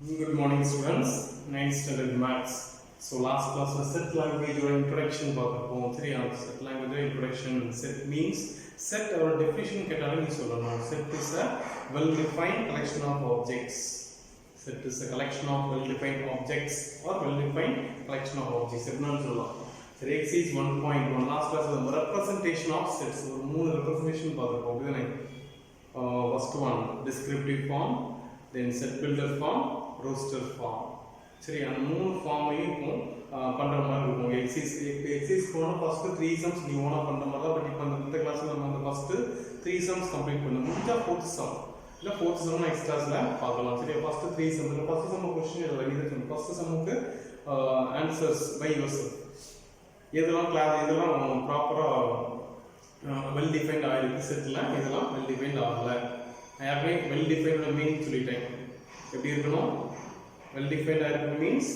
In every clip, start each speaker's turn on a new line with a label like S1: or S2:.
S1: Good morning students, 9th standard maths. So last class was set language or introduction பார்த்திருப்போம். சரியா? Set language or introduction. Set means set or definition கேட்டாலும் நீ சொல்லணும். Set is a well-defined collection of objects. Set is a collection of well-defined objects or well-defined collection of objects. எப்படின்னு சொல்லலாம். சரி, exercise 1.1 last class வந்து representation of sets. ஒரு மூணு representation பார்த்திருப்போம். அப்படிதானே? First one descriptive form, then set builder form, roster form. சரி, அந்த மூணு ஃபார்மையும் பண்ணுற மாதிரி இருக்கும். எக்ஸைஸ் போனால் ஃபஸ்ட்டு 3 சம்ஸ் நீ ஓனாக பண்ணுற மாதிரி தான். பட் இப்போ இந்த கிளாஸில் நம்ம அந்த ஃபஸ்ட்டு 3 சம்ஸ் கம்ப்ளீட் பண்ண முடிஞ்சா 4th சம் இல்லை 4th சம் நெக்ஸ்ட் கிளாஸில் பார்க்கலாம். சரி, ஃபஸ்ட்டு 3 சம் இல்லை ஃபஸ்ட்டு சம் கொஸ்டின் இல்லை இது ஃபஸ்ட்டு சம்முக்கு ஆன்சர்ஸ் பை யுவர்செல்ஃப். இதெல்லாம் ப்ராப்பராக வெல் டிஃபைன்ட் ஆகிருக்கு செட்டில், இதெல்லாம் வெல் டிஃபைன்ட் ஆகலை. நான் யாருமே வெல் டிஃபைனோட மீனிங் சொல்லிட்டேன். எப்படி இருக்கணும்? வெல் டிஃபைன்ட் ஆகிருக்கு means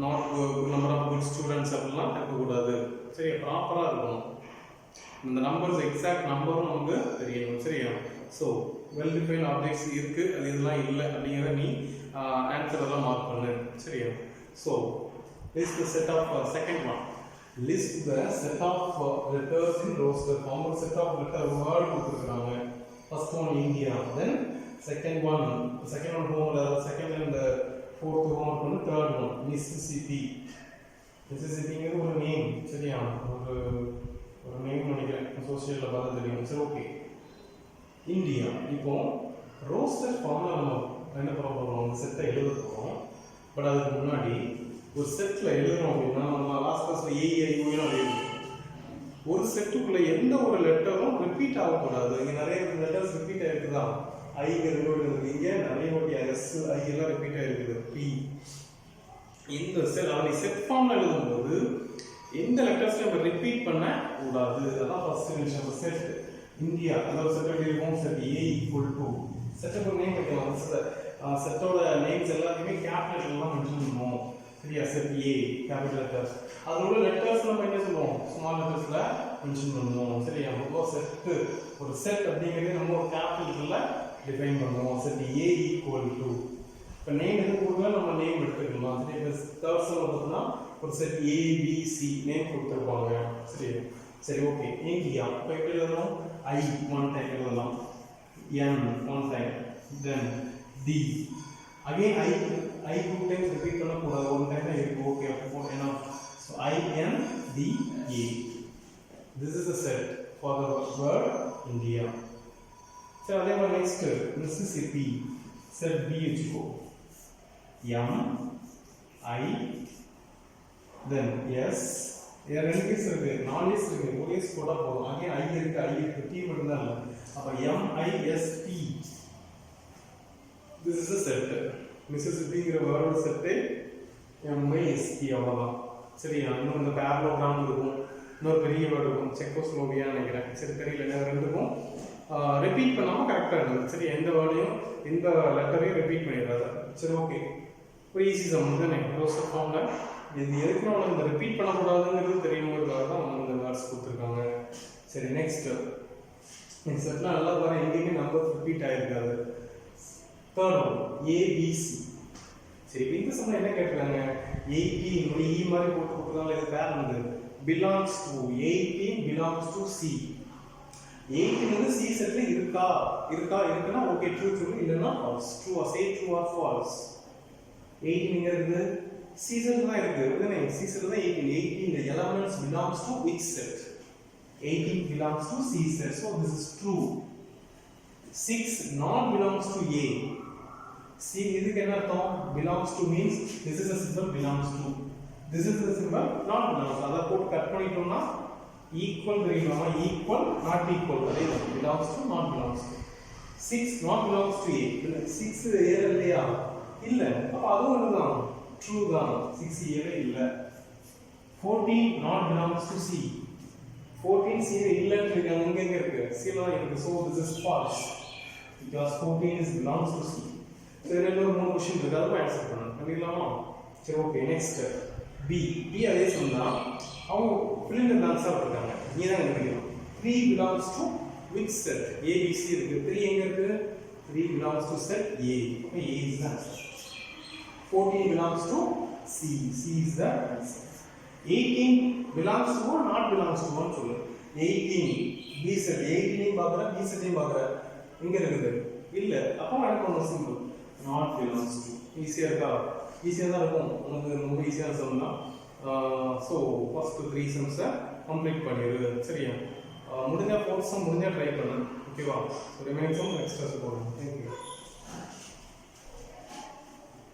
S1: not number of good students அப்படிலாம் இருக்கக்கூடாது. சரி, ப்ராப்பராக இருக்கணும். இந்த நம்பர்ஸ் எக்ஸாக்ட் நம்பரும் நமக்கு தெரியணும். சரியா? ஸோ வெல் டிஃபைன்ட் ஆப்ஜெக்ட்ஸ் இருக்குது, அது இதெல்லாம் இல்லை அப்படிங்கிறத நீ ஆன்சர் எல்லாம் மார்க் பண்ணு. சரியா? So list the set of second one. List the set of letters in roster form. Set of letter word கொடுத்துருக்காங்க. First one India, then second one home, second and fourth home, third one Mississippi. Mississippi is ஒரு name. சரியா? ஒரு name நினைக்கிறேன், சோஷியல்ல பார்த்து தெரியும். சரி, okay. India. இப்போ roster ஃபார்ம்ல நம்ம என்ன பண்ண போறோம்? அந்த செட்டை எழுத போறோம். பட் அதுக்கு முன்னாடி ஒரு செட்டில் எழுதுறோம் அப்படின்னா நம்ம லாஸ்ட் கிளாஸில் ஏஐஓன்னு எழுதுறோம். ஒரு செட்டுக்குள்ள எந்த ஒரு லெட்டரும் ரிப்பீட் ஆகக்கூடாது. இங்கே நிறைய லெட்டர்ஸ் ரிப்பீட் ஆகிருக்குதா? ஐங்க இருக்குது, இங்கே நிறைய வாட்டி எஸ் ஐ எல்லாம் ரிப்பீட் ஆகிருக்குது. பி இந்த செட் அவனை செட் ஃபார்ம்ல எழுதும்போது எந்த லெட்டர்ஸையும் நம்ம ரிப்பீட் பண்ண கூடாது. அதான் ஃபர்ஸ்ட் விஷயம். செட் இந்தியா அதாவது செட் எப்படி இருக்கும்? செட் ஏ ஈக்குவல் டு செட்டுக்கு நேம் வைக்கலாம். செட்டோட நேம்ஸ் எல்லாத்தையுமே கேபிட்டல்லாம் மென்ஷன் பண்ணுவோம். சரியா? செட் ஏ கேபிட்டல் லெட்டர்ஸ், அதோட லெட்டர்ஸ் நம்ம என்ன சொல்லுவோம்? ஸ்மால் லெட்டர்ஸ்ல மென்ஷன் பண்ணுவோம். சரியா? பொதுவாக செட்டு ஒரு செட் அப்படிங்கிறது நம்ம ஒரு கேபிட்டல்ல டிஃபைன் பண்ணுவோம். செட் ஏ ஈக்குவல் டு இப்போ நேம் எது கொடுத்தாலும் நம்ம நேம் எடுத்துக்கலாம். சரி, இப்போ தேர்ட் சம் பார்த்தோம்னா ஒரு செட் ஏபிசி நேம் கொடுத்துருப்பாங்க. சரி சரி ஓகே. இந்தியா இப்போ எப்படி எழுதணும்? ஐ ஒன் டைம் எழுதலாம், N one time, then T again I two times repeat பண்ணக்கூடாது, one time தான் இருக்கு. ஓகே, அப்போ என்ன? so I N D A, this is the set for the word India. சரி, அதே மாதிரி நெக்ஸ்ட் Mississippi, set B வச்சுக்கோ, M I then S. இது ரெண்டு கேஸ் இருக்கு, 4 கேஸ் இருக்கு, ஒரு கேஸ் போட்டா போதும். again I இருக்கு T மட்டும் தான் இல்லை. அப்ப M I S T, this is a set. மிசிசிப்பிங்கிற வேர்டோட செட்டு MIST அவ்வளோதான். சரியா? இன்னும் இந்த பேரலோகிராம் இருக்கும், இன்னொரு பெரிய வேர்டு இருக்கும், செக்கோஸ்லோவியான்னு நினைக்கிறேன். சரி, தெரியல, என்ன ரெண்டுக்கும் ரிப்பீட் பண்ணாமல் கரெக்டாக இருக்குது. சரி, எந்த வேர்டையும் எந்த லெட்டரையும் ரிப்பீட் பண்ணிடாது. சரி, ஓகே. ஒரு ஈஸி சம் தானே ரோஸ்டர் ஃபார்மில். இது எதுக்குன்னா அவனுக்கு இந்த ரிப்பீட் பண்ணக்கூடாதுங்கிறது தெரியணுங்கிறதுக்காக தான் அவங்க இந்த வேர்ட்ஸ் கொடுத்துருக்காங்க. சரி, நெக்ஸ்ட் செட்லாம் நல்லா பாருங்க, எங்கேயுமே நம்பர் ரிப்பீட் ஆகிருக்காது. Third one ABC. சரி, இந்த சமயம் என்ன கேட்டிருக்காங்க? 18 இ மாதிரி போட்டு கொடுத்துருக்காங்க. இது பேர் வந்து belongs to 18 belongs to C. 18 வந்து சி செட்ல இருக்குன்னா ஓகே ட்ரூ சொல்லு, இல்லைன்னா false. True say true or false. 18 எங்க இருக்கு? சி செட்ல தான் இருக்கு. உடனே சி செட்ல தான் 18 the elements belongs to which set? 18 belongs to C set, so this is true. 6 not belongs to A. See, இதுக்கு என்ன அர்த்தம்? belongs to means this is a symbol belongs to, this is the symbol not belongs to. அத போட்டு cut பண்ணிட்டோம்னா equal தெரியுமா? Equal not equal, அதே தான் belongs to not belongs to. 6 not belongs to A. 6 A இல்லையா? இல்ல. அப்ப அதுவும் என்னதான்? ட்ரூ தான். 6 A இல்ல. 14 not belongs to C. 14 C இல்லன்னு இருக்காங்க. எங்க இருக்கு? C ல இருக்கு. so this is false because 14 is belongs to C. So இதுல ஒரு மூணு क्वेश्चन இருக்கு, அத ஆன்சர் பண்ணனும். பண்ணிடலாமா? சரி, ஓகே. நெக்ஸ்ட் B அதே சொன்னா அவங்க fill in the answer கொடுத்தாங்க. நீ தான் கண்டுபிடிக்கணும். 3 belongs to which set? A B C இருக்கு. 3 எங்க இருக்கு? 3 belongs to set A. அப்ப A is the answer. 14 belongs to C. C is the answer. 18 belongs to or not belongs to one சொல்லு. 18 B set 18 பாக்குற B set பாக்குற எங்க இருக்குது இல்ல அப்ப எனக்கு ஒன்னு சிம்பிள் not belongs to ஈஸியா இருக்கா ஈஸியா தான் இருக்கும் உங்களுக்கு ரொம்ப ஈஸியா சொல்லலாம் சோ ஃபர்ஸ்ட் 3 sums கம்ப்ளீட் பண்ணிரு சரியா முடிஞ்சா 4 sum முடிஞ்சா ட்ரை பண்ணு ஓகேவா ரிமைனிங் sum நெக்ஸ்ட் கிளாஸ் போறோம் थैंक यू